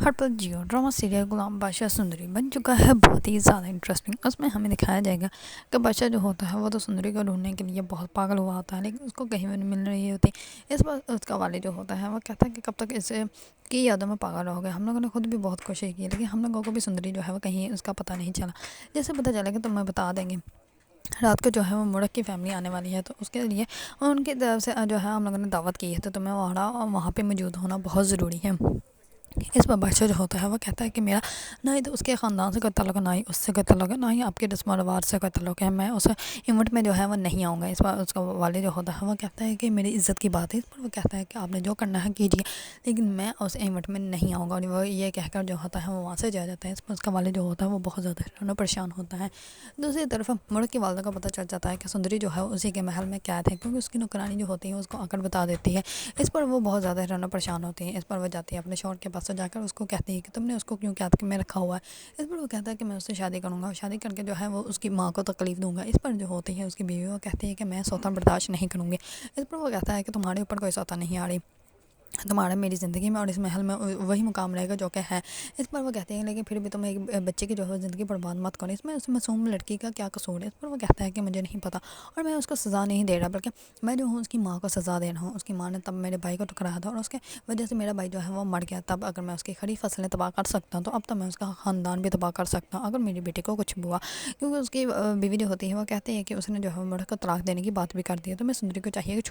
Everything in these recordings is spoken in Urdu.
ہر پل جیو ڈرامہ سیریل غلام بادشاہ سندری بن چکا ہے بہت ہی زیادہ انٹرسٹنگ۔ اس میں ہمیں دکھایا جائے گا کہ بادشاہ جو ہوتا ہے وہ تو سندری کو ڈھونڈنے کے لیے بہت پاگل ہوا ہوتا ہے، لیکن اس کو کہیں بھی نہیں مل رہی ہوتی۔ اس پر اس کا والد جو ہوتا ہے وہ کہتا ہے کہ کب تک اس کی یادوں میں پاگل رہو گے۔ ہم لوگوں نے خود بھی بہت کوشش کی، لیکن ہم لوگوں کو بھی سندری جو ہے وہ کہیں اس کا پتہ نہیں چلا۔ جیسے پتہ چلا کہ تمہیں بتا دیں گے رات کو جو ہے وہ مڑک کی فیملی آنے والی ہے، تو اس کے لیے ان کی طرف سے جو ہے ہم لوگوں نے دعوت کی ہے، تو تمہیں وہاں پہ موجود ہونا بہت ضروری ہے۔ اس پر بادشاہ جو ہوتا ہے وہ کہتا ہے کہ میرا نہ ہی تو اس کے خاندان سے کوئی تعلق ہے، نہ ہی اس سے کوئی تعلق ہے، نہ ہی آپ کے رسم و رواج سے کوئی تعلق ہے، میں اس ایونٹ میں جو ہے وہ نہیں آؤں گا۔ اس پر اس کا والد جو ہوتا ہے وہ کہتا ہے کہ میری عزت کی بات ہے۔ اس پر وہ کہتا ہے کہ آپ نے جو کرنا ہے کیجیے، لیکن میں اس ایونٹ میں نہیں آؤں گا، اور وہ یہ کہہ کر جو ہوتا ہے وہ وہاں سے جا جاتا ہے۔ اس پر اس کا والد جو ہوتا ہے وہ بہت زیادہ پریشان ہوتا ہے۔ دوسری طرف مڑک کی والدہ کو پتہ چل جاتا ہے کہ سندری جو ہے اسی کے محل میں قید ہے، کیونکہ اس کی نوکرانی جو ہوتی ہے اس کو آ کر بتا دیتی ہے۔ اس پر وہ بہت زیادہ پریشان ہوتی ہے۔ اس پر وہ جاتی ہے اپنے شوہر کے پاس، جا کر اس کو کہتی ہے کہ تم نے اس کو کیوں قید میں رکھا ہوا ہے۔ اس پر وہ کہتا ہے کہ میں اس سے شادی کروں گا، اور شادی کر کے جو ہے وہ اس کی ماں کو تکلیف دوں گا۔ اس پر جو ہوتی ہے اس کی بیوی وہ کہتی ہے کہ میں سوتا برداشت نہیں کروں گی۔ اس پر وہ کہتا ہے کہ تمہارے اوپر کوئی سوتا نہیں آ رہی، تمہارا میری زندگی میں اور اس محل میں وہی مقام رہے گا جو کہ ہے۔ اس پر وہ کہتے ہیں لیکن پھر بھی تم ایک بچے کی جو ہے زندگی برباد مت کرو، اس میں اس معصوم لڑکی کا کیا قصور ہے۔ اس پر وہ کہتا ہے کہ مجھے نہیں پتہ، اور میں اس کو سزا نہیں دے رہا، بلکہ میں جو ہوں اس کی ماں کو سزا دے رہا ہوں۔ اس کی ماں نے تب میرے بھائی کو ٹکرایا تھا، اور اس کے وجہ سے میرا بھائی جو ہے وہ مر گیا۔ تب اگر میں اس کی کھڑی فصلیں تباہ کر سکتا ہوں، تو اب تو میں اس کا خاندان بھی تباہ کر سکتا ہوں اگر میری بیٹی کو کچھ ہوا، کیونکہ اس کی بیوی جو ہوتی ہے وہ کہتی ہے کہ اس نے جو ہے مڑک کو طلاق دینے کی بات بھی کر دی ہے، تو میں سندری کو چاہیے کہ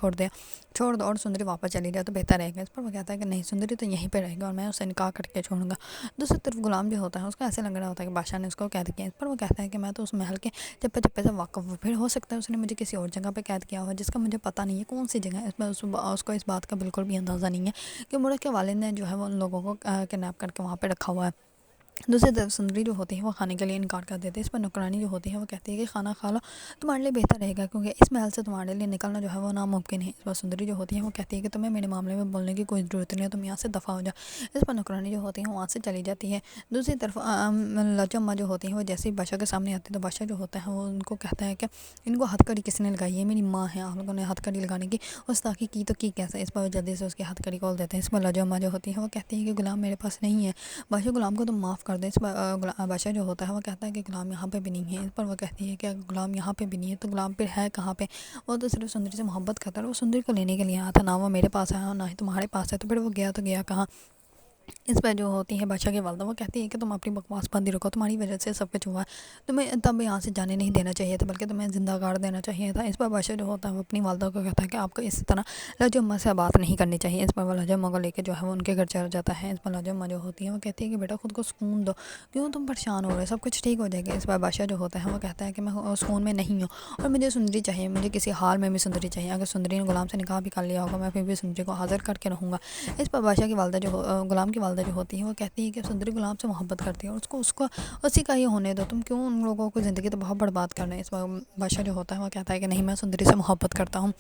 چھوڑ دو اور سندری واپس چلی جائے تو بہتر رہے گا۔ اس پر وہ کہتا ہے کہ نہیں، سندری تو یہیں پہ رہے گا اور میں اسے نکاح کر کے چھوڑوں گا۔ دوسری طرف غلام جو ہوتا ہے اس کو ایسے لگ رہا ہوتا ہے کہ بادشاہ نے اس کو قید کیا۔ اس پر وہ کہتا ہے کہ میں تو اس محل کے چپے چپے سے واقف ہوں، پھر ہو سکتا ہے اس نے مجھے کسی اور جگہ پہ قید کیا ہوا جس کا مجھے پتہ نہیں ہے کون سی جگہ ہے۔ اس میں اس کو اس بات کا بالکل بھی اندازہ نہیں ہے کہ مڑک کے والد نے جو ہے وہ ان لوگوں کو کڈنیپ کر کے وہاں پہ رکھا ہوا ہے۔ دوسری طرف سندری جو ہوتی ہے وہ کھانے کے لیے انکار کر دیتے ہیں۔ اس پر نوکرانی جو ہوتی ہے وہ کہتی ہے کہ کھانا کھا لو، تمہارے لیے بہتر رہے گا، کیونکہ اس محل سے تمہارے لیے نکلنا جو ہے وہ ناممکن ہے۔ اس پر سندری جو ہوتی ہے وہ کہتی ہے کہ تمہیں میرے معاملے میں بولنے کی کوئی ضرورت نہیں ہے، تم یہاں سے دفع ہو جاؤ۔ اس پر نوکرانی جو ہوتی ہے وہاں سے چلی جاتی ہے۔ دوسری طرف لاجو اماں جو ہوتی ہیں وہ جیسے ہی بادشاہ کے سامنے آتی ہے تو بادشاہ جو ہوتا ہے وہ ان کو کہتا ہے کہ ان کو ہتھ کڑی کس نے لگائی ہے، میری ماں ہے، آپ لوگوں نے ہتھ کڑی لگانے کی گستاخی کی تو کی کیسے۔ اس پر وہ جلدی سے اس کی ہتھ کڑی کھول دیتے ہیں۔ اس پر لاجو اماں جو ہوتی ہے وہ کہتی ہے کہ غلام میرے پاس نہیں ہے، بادشاہ غلام کو تم معاف کر دیں۔ اس پر بادشاہ جو ہوتا ہے وہ کہتا ہے کہ غلام یہاں پہ بھی نہیں ہے۔ اس پر وہ کہتی ہے کہ غلام یہاں پہ بھی نہیں ہے تو غلام پھر ہے کہاں پہ؟ وہ تو صرف سندری سے محبت کرتا ہے، وہ سندری کو لینے کے لیے آیا تھا، نہ وہ میرے پاس آیا نہ ہی تمہارے پاس ہے، تو پھر وہ گیا تو گیا کہاں؟ اس پہ جو ہوتی ہے بادشاہ کی والدہ وہ کہتی ہے کہ تم اپنی بکواس بندی رکھو، تمہاری وجہ سے سب کچھ ہوا ہے، تمہیں تب یہاں سے جانے نہیں دینا چاہیے تھا، بلکہ تمہیں زندہ گاڑ دینا چاہیے تھا۔ اس پر بادشاہ جو ہوتا ہے وہ اپنی والدہ کو کہتا ہے کہ آپ کو اس طرح لاجو اماں سے بات نہیں کرنی چاہیے۔ اس پر وہ لاجو اماں کو لے کے جو ہے وہ ان کے گھر چلا جاتا ہے۔ اس پر لاجو اماں جو ہوتی ہے وہ کہتی ہے کہ بیٹا خود کو سکون دو، کیوں تم پریشان ہو رہے، سب کچھ ٹھیک ہو جائے گا۔ اس پر بادشاہ جو ہوتا ہے وہ کہتا ہے کہ میں سکون میں نہیں ہوں، اور مجھے سندری چاہیے، مجھے کسی حال میں بھی سندری چاہیے۔ اگر سندری نے غلام سے نکاح بھی کر لیا ہوگا میں پھر بھی سندری کو حاضر کر کے رہوں گا۔ اس پر بادشاہ کی والدہ غلام کی والدہ جو ہوتی ہے وہ کہتی ہے کہ سندری غلام سے محبت کرتی ہے، اور اس کو اسی کا ہی ہونے دو، تم کیوں ان لوگوں کو زندگی تو بہت برباد کر رہے ہیں۔ اس پر بادشاہ جو ہوتا ہے وہ کہتا ہے کہ نہیں، میں سندری سے محبت کرتا ہوں۔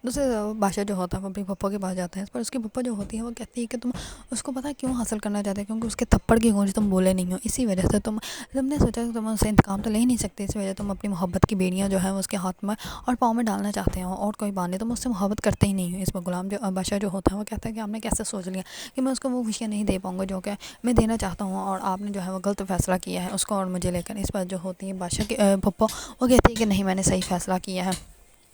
دوسرے بادشاہ جو ہوتا ہے وہ اپنی پھپھو کے پاس جاتا ہے۔ اس پر اس کی پھپھو جو ہوتی ہے وہ کہتی ہے کہ تم اس کو پتہ کیوں حاصل کرنا چاہتے ہیں، کیونکہ اس کے تھپڑ کی گونج تم بولے نہیں ہو، اسی وجہ سے تم نے سوچا کہ تم اسے انتقام تو لے ہی نہیں سکتے، اس وجہ تم اپنی محبت کی بیڑیاں جو ہے اس کے ہاتھ میں اور پاؤں میں ڈالنا چاہتے ہو، اور کوئی بات نہیں، تم اس سے محبت کرتے ہی نہیں ہو۔ اس پر غلام جو بادشاہ جو ہوتا ہے وہ کہتا ہے کہ آپ نے کیسے سوچ لیا کہ میں اس کو وہ خوشیاں نہیں دے پاؤں گا جو کہ میں دینا چاہتا ہوں، اور آپ نے جو ہے وہ غلط فیصلہ کیا ہے اس کو اور مجھے لے کر۔ اس پر جو ہوتی ہے بادشاہ کی پھپھو وہ کہتی ہے کہ نہیں، میں نے صحیح فیصلہ کیا ہے،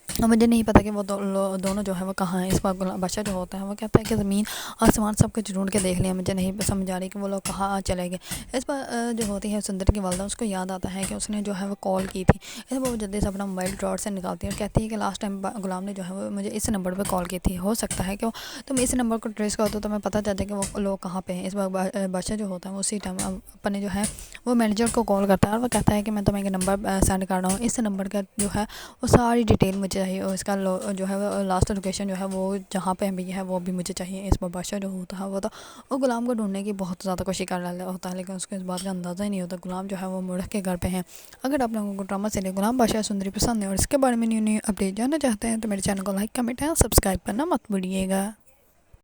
اور مجھے نہیں پتہ کہ وہ دونوں جو ہے وہ کہاں ہیں۔ اس پر بادشاہ جو ہوتا ہے وہ کہتا ہے کہ زمین آسمان سب کچھ ڈھونڈ کے دیکھ لیا، مجھے نہیں سمجھ آ رہی کہ وہ لوگ کہاں چلے گئے۔ اس پر جو ہوتی ہے سندری کی والدہ اس کو یاد آتا ہے کہ اس نے جو ہے وہ کال کی تھی۔ اس پر وہ جلدی سے اپنا موبائل ڈراور سے نکالتی ہے اور کہتی ہے کہ لاسٹ ٹائم غلام نے جو ہے وہ مجھے اس نمبر پہ کال کی تھی، ہو سکتا ہے کہ تم اس نمبر کو ٹریس کرو تو تمہیں پتہ چل جائے کہ وہ لوگ کہاں پہ ہیں۔ اس پر بادشاہ جو ہوتا ہے وہ اسی ٹائم اپنے جو ہے وہ مینیجر کو کال کرتا ہے، اور وہ کہتا ہے کہ میں تمہیں ایک نمبر سینڈ کر رہا ہوں، اس نمبر کا جو ہے وہ ساری ڈیٹیل مجھے چاہیے، اور اس کا جو ہے وہ لاسٹ لوکیشن جو ہے وہ جہاں پہ بھی ہے وہ بھی مجھے چاہیے۔ اس پر بادشاہ جو ہوتا ہے وہ غلام کو ڈھونڈنے کی بہت زیادہ کوشش کر رہا ہوتا ہے، لیکن اس کو اس بات کا اندازہ ہی نہیں ہوتا غلام جو ہے وہ مڑک کے گھر پہ ہیں۔ اگر آپ لوگوں کو ڈرامہ سیریل غلام بادشاہ سندری پسند ہے اور اس کے بارے میں نیو اپڈیٹ جاننا چاہتے ہیں تو میرے چینل کو لائک، کمنٹ اور سبسکرائب کرنا مت بھولیے گا۔